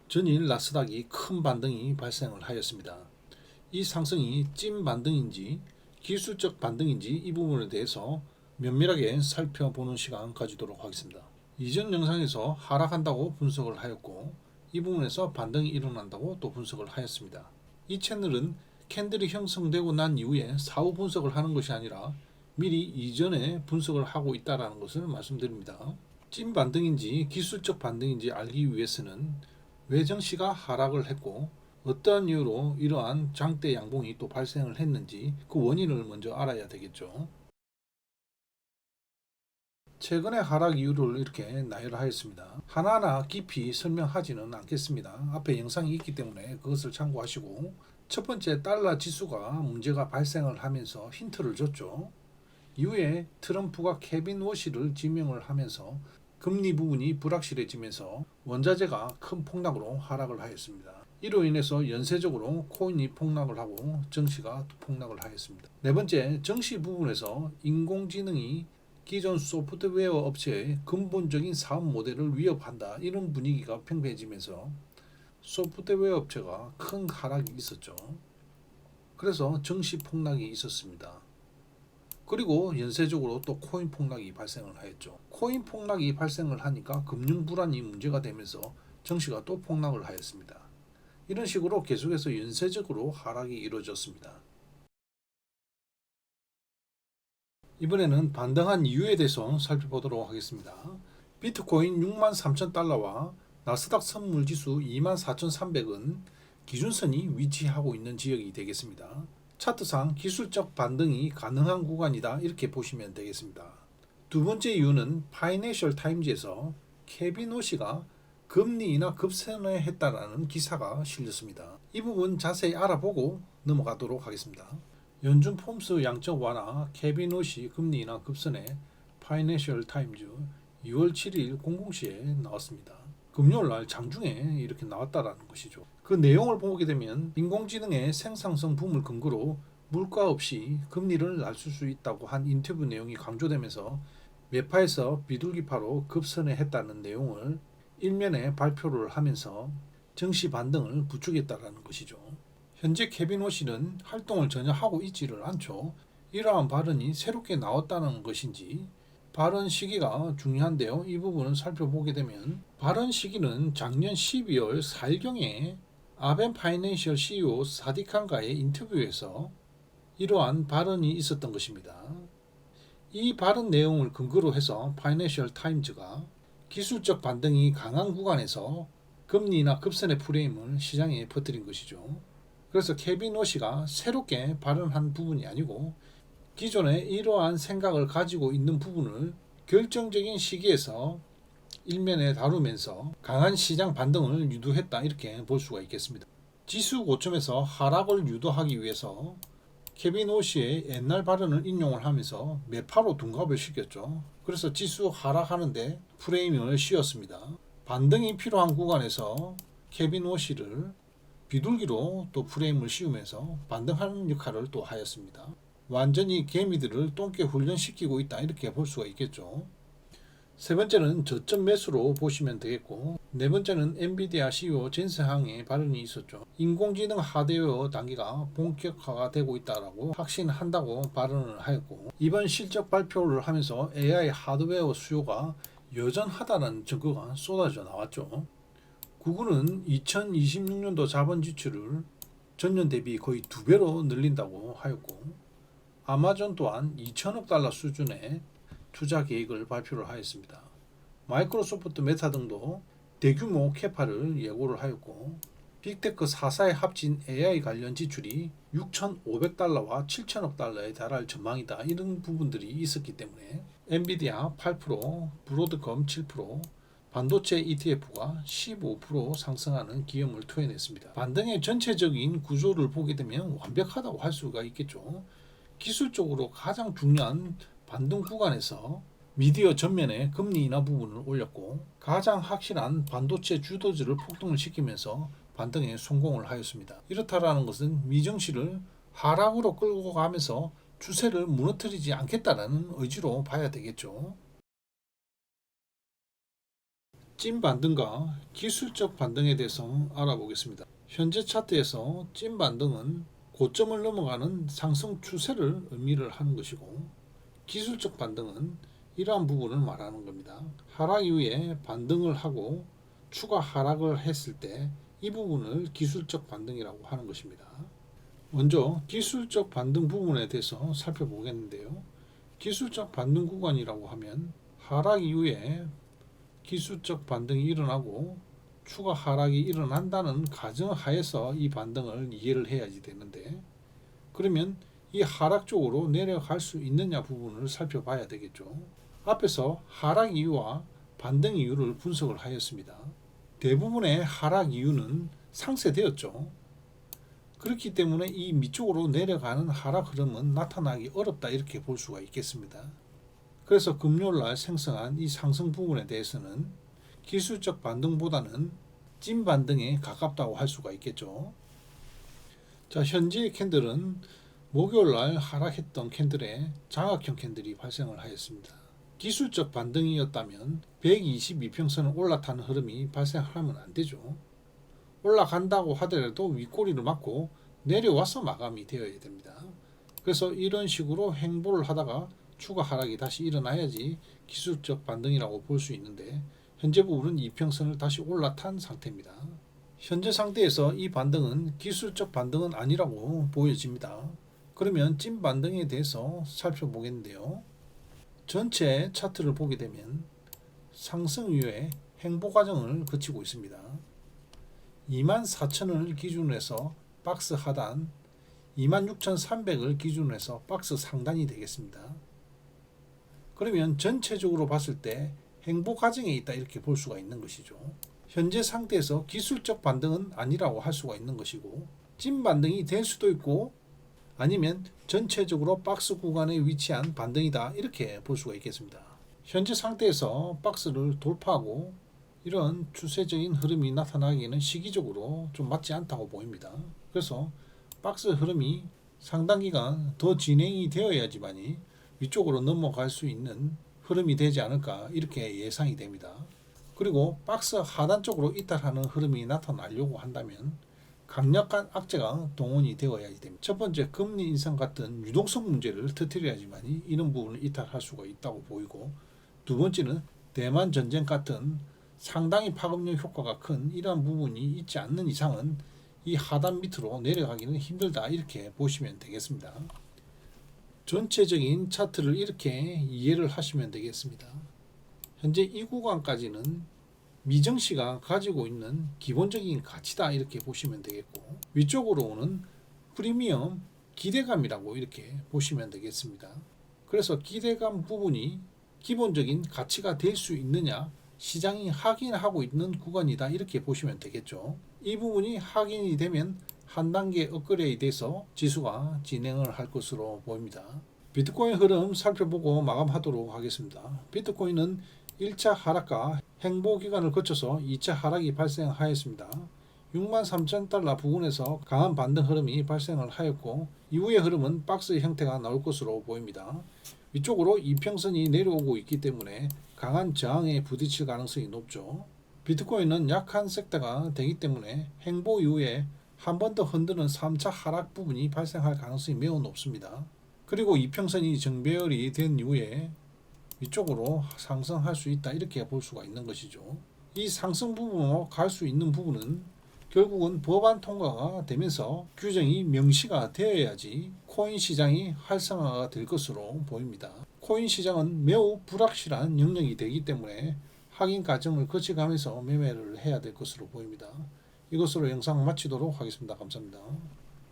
전일 나스닥이 큰 반등이 발생을 하였습니다. 이 상승이 찐 반등인지 기술적 반등인지 이 부분에 대해서 면밀하게 살펴보는 시간 가지도록 하겠습니다. 이전 영상에서 하락한다고 분석을 하였고 이 부분에서 반등이 일어난다고 또 분석을 하였습니다. 이 채널은 캔들이 형성되고 난 이후에 사후 분석을 하는 것이 아니라 미리 이전에 분석을 하고 있다는 것을 말씀드립니다. 찐 반등인지 기술적 반등인지 알기 위해서는 왜 증시가 하락을 했고 어떠한 이유로 이러한 장대 양봉이 또 발생을 했는지 그 원인을 먼저 알아야 되겠죠. 최근의 하락 이유를 이렇게 나열하였습니다. 하나하나 깊이 설명하지는 않겠습니다. 앞에 영상이 있기 때문에 그것을 참고하시고, 첫 번째 달러 지수가 문제가 발생을 하면서 힌트를 줬죠. 이후에 트럼프가 케빈 워시를 지명을 하면서 금리 부분이 불확실해지면서 원자재가 큰 폭락으로 하락을 하였습니다. 이로 인해서 연쇄적으로 코인이 폭락을 하고 증시가 폭락을 하였습니다. 네 번째, 증시 부분에서 인공지능이 기존 소프트웨어 업체의 근본적인 사업 모델을 위협한다, 이런 분위기가 평평해지면서 소프트웨어 업체가 큰 하락이 있었죠. 그래서 증시 폭락이 있었습니다. 그리고 연쇄적으로 또 코인 폭락이 발생을 하였죠. 코인 폭락이 발생을 하니까 금융 불안이 문제가 되면서 증시가 또 폭락을 하였습니다. 이런 식으로 계속해서 연쇄적으로 하락이 이루어졌습니다. 이번에는 반등한 이유에 대해서 살펴보도록 하겠습니다. 비트코인 63,000달러와 나스닥 선물지수 24,300은 기준선이 위치하고 있는 지역이 되겠습니다. 차트상 기술적 반등이 가능한 구간이다, 이렇게 보시면 되겠습니다. 두 번째 이유는 파이낸셜 타임즈에서 케빈 오시가 금리 인하 급선회 했다라는 기사가 실렸습니다. 이 부분 자세히 알아보고 넘어가도록 하겠습니다. 연준 폼스 양적 완화, 케빈 오시 금리 인하 급선회, 파이낸셜 타임즈 2월 7일 00시에 나왔습니다. 금요일날 장중에 이렇게 나왔다라는 것이죠. 그 내용을 보게 되면 인공지능의 생산성 붐을 근거로 물가 없이 금리를 낮출 수 있다고 한 인터뷰 내용이 강조되면서 매파에서 비둘기파로 급선회했다는 내용을 일면에 발표를 하면서 증시 반등을 부추겼다는 것이죠. 현재 케빈 오시는 활동을 전혀 하고 있지를 않죠. 이러한 발언이 새롭게 나왔다는 것인지, 발언 시기가 중요한데요. 이 부분을 살펴보게 되면 발언 시기는 작년 12월 4일경에 아벤 파이낸셜 CEO 사디칸과의 인터뷰에서 이러한 발언이 있었던 것입니다. 이 발언 내용을 근거로 해서 파이낸셜 타임즈가 기술적 반등이 강한 구간에서 금리나 급선의 프레임을 시장에 퍼뜨린 것이죠. 그래서 케빈 오시가 새롭게 발언한 부분이 아니고 기존에 이러한 생각을 가지고 있는 부분을 결정적인 시기에서 일면에 다루면서 강한 시장 반등을 유도했다, 이렇게 볼 수가 있겠습니다. 지수 고점에서 하락을 유도하기 위해서 케빈 오시의 옛날 발언을 인용을 하면서 매파로 둔갑을 시켰죠. 그래서 지수 하락하는데 프레임을 씌웠습니다. 반등이 필요한 구간에서 케빈 오시를 비둘기로 또 프레임을 씌우면서 반등하는 역할을 또 하였습니다. 완전히 개미들을 똥개 훈련시키고 있다, 이렇게 볼 수가 있겠죠. 세 번째는 저점 매수로 보시면 되겠고, 네 번째는 엔비디아 CEO 젠슨 항의 발언이 있었죠. 인공지능 하드웨어 단계가 본격화가 되고 있다라고 확신한다고 발언을 하였고, 이번 실적 발표를 하면서 AI 하드웨어 수요가 여전하다는 증거가 쏟아져 나왔죠. 구글은 2026년도 자본 지출을 전년 대비 거의 2배로 늘린다고 하였고, 아마존 또한 2천억 달러 수준의 투자 계획을 발표를 하였습니다. 마이크로소프트, 메타 등도 대규모 캐파를 예고를 하였고, 빅테크 4사에 합친 AI 관련 지출이 6,500달러와 7천억 달러에 달할 전망이다, 이런 부분들이 있었기 때문에 엔비디아 8%, 브로드컴 7%, 반도체 ETF가 15% 상승하는 기염을 토해냈습니다. 반등의 전체적인 구조를 보게 되면 완벽하다고 할 수가 있겠죠. 기술적으로 가장 중요한 반등 구간에서 미디어 전면에 금리 인하 부분을 올렸고, 가장 확실한 반도체 주도주를 폭등을 시키면서 반등에 성공을 하였습니다. 이렇다라는 것은 미증시를 하락으로 끌고 가면서 추세를 무너뜨리지 않겠다라는 의지로 봐야 되겠죠. 찐 반등과 기술적 반등에 대해서 알아보겠습니다. 현재 차트에서 찐 반등은 고점을 넘어가는 상승 추세를 의미를 하는 것이고, 기술적 반등은 이러한 부분을 말하는 겁니다. 하락 이후에 반등을 하고 추가 하락을 했을 때 이 부분을 기술적 반등이라고 하는 것입니다. 먼저 기술적 반등 부분에 대해서 살펴보겠는데요. 기술적 반등 구간이라고 하면 하락 이후에 기술적 반등이 일어나고 추가 하락이 일어난다는 가정하에서 이 반등을 이해를 해야지 되는데, 그러면 이 하락 쪽으로 내려갈 수 있느냐 부분을 살펴봐야 되겠죠. 앞에서 하락 이유와 반등 이유를 분석을 하였습니다. 대부분의 하락 이유는 상쇄되었죠. 그렇기 때문에 이 밑쪽으로 내려가는 하락 흐름은 나타나기 어렵다 이렇게 볼 수가 있겠습니다. 그래서 금요일날 생성한 이 상승 부분에 대해서는 기술적 반등보다는 찐 반등에 가깝다고 할 수가 있겠죠. 자, 현재의 캔들은 목요일날 하락했던 캔들에 장악형 캔들이 발생을 하였습니다. 기술적 반등이었다면 122평선을 올라타는 흐름이 발생하면 안 되죠. 올라간다고 하더라도 윗꼬리를 맞고 내려와서 마감이 되어야 됩니다. 그래서 이런 식으로 횡보를 하다가 추가 하락이 다시 일어나야지 기술적 반등이라고 볼 수 있는데, 현재 부분은 이평선을 다시 올라탄 상태입니다. 현재 상태에서 이 반등은 기술적 반등은 아니라고 보여집니다. 그러면 찐 반등에 대해서 살펴보겠는데요. 전체 차트를 보게 되면 상승 이후에 횡보 과정을 거치고 있습니다. 24,000원을 기준으로 해서 박스 하단, 26,300을 기준으로 해서 박스 상단이 되겠습니다. 그러면 전체적으로 봤을 때 횡보 과정에 있다 이렇게 볼 수가 있는 것이죠. 현재 상태에서 기술적 반등은 아니라고 할 수가 있는 것이고, 찐 반등이 될 수도 있고 아니면 전체적으로 박스 구간에 위치한 반등이다 이렇게 볼 수가 있겠습니다. 현재 상태에서 박스를 돌파하고 이런 추세적인 흐름이 나타나기에는 시기적으로 좀 맞지 않다고 보입니다. 그래서 박스 흐름이 상당 기간 더 진행이 되어야지만이 위쪽으로 넘어갈 수 있는 흐름이 되지 않을까 이렇게 예상이 됩니다. 그리고 박스 하단 쪽으로 이탈하는 흐름이 나타나려고 한다면 강력한 악재가 동원이 되어야지 됩니다. 첫 번째, 금리 인상 같은 유동성 문제를 터뜨려야지만이 이런 부분을 이탈할 수가 있다고 보이고, 두 번째는 대만 전쟁 같은 상당히 파급력 효과가 큰 이러한 부분이 있지 않는 이상은 이 하단 밑으로 내려가기는 힘들다 이렇게 보시면 되겠습니다. 전체적인 차트를 이렇게 이해를 하시면 되겠습니다. 현재 이 구간까지는 미증시가 가지고 있는 기본적인 가치다 이렇게 보시면 되겠고, 위쪽으로 오는 프리미엄 기대감이라고 이렇게 보시면 되겠습니다. 그래서 기대감 부분이 기본적인 가치가 될 수 있느냐 시장이 확인하고 있는 구간이다 이렇게 보시면 되겠죠. 이 부분이 확인이 되면 한 단계 업그레이드돼서 지수가 진행을 할 것으로 보입니다. 비트코인 흐름 살펴보고 마감하도록 하겠습니다. 비트코인은 1차 하락과 횡보 기간을 거쳐서 2차 하락이 발생하였습니다. 63,000달러 부근에서 강한 반등 흐름이 발생을 하였고, 이후의 흐름은 박스 형태가 나올 것으로 보입니다. 위쪽으로 이평선이 내려오고 있기 때문에 강한 저항에 부딪힐 가능성이 높죠. 비트코인은 약한 섹터가 되기 때문에 횡보 이후에 한 번 더 흔드는 3차 하락 부분이 발생할 가능성이 매우 높습니다. 그리고 이평선이 정배열이 된 이후에 이쪽으로 상승할 수 있다 이렇게 볼 수가 있는 것이죠. 이 상승 부분으로 갈 수 있는 부분은 결국은 법안 통과가 되면서 규정이 명시가 되어야지 코인 시장이 활성화가 될 것으로 보입니다. 코인 시장은 매우 불확실한 영역이 되기 때문에 확인 과정을 거쳐가면서 매매를 해야 될 것으로 보입니다. 이것으로 영상 마치도록 하겠습니다. 감사합니다.